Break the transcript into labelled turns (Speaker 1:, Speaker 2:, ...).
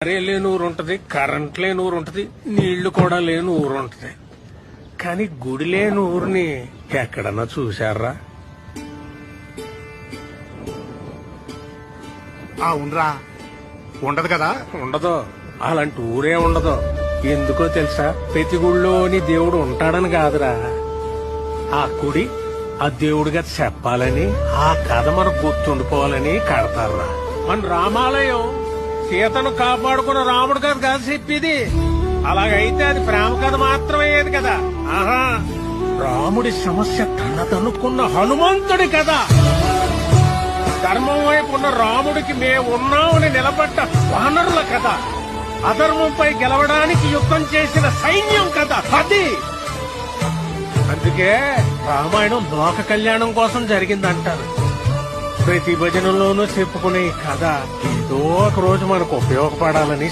Speaker 1: కరే లేని ఊరు ఉంటది, కరెంట్ లేని ఊరు ఉంటది, నీళ్లు కూడా లేని ఊరు ఉంటది. కానీ గుడి లేని ఊరిని ఎక్కడన్నా చూశారా?
Speaker 2: ఉండరా ఉండదు కదా.
Speaker 1: ఉండదు. అలాంటి ఊరే ఉండదు. ఎందుకో తెలుసా? ప్రతి గుడిలోని దేవుడు ఉంటాడని కాదురా, ఆ గుడి ఆ దేవుడిగా చెప్పాలని, ఆ కథ మనకు గుర్తుండిపోవాలని కడతారా. మన రామాలయం సీతను కాపాడుకున్న రాముడు కథ కాదు చెప్పేది. అలాగైతే అది ప్రేమ కథ మాత్రమయ్యేది కదా. ఆహా, రాముడి సమస్య తనదనుకున్న హనుమంతుడి కథ. ధర్మం వైపు ఉన్న రాముడికి మేమున్నామని నిలబడ్డ వానరుల కథ. అధర్మంపై గెలవడానికి యుద్ధం చేసిన సైన్యం కథ అది. అందుకే రామాయణం లోక కళ్యాణం కోసం జరిగిందంటారు. ప్రతి భజనలోనూ చెప్పుకునే ఈ కథ ఏదో ఒక రోజు మనకు ఉపయోగపడాలని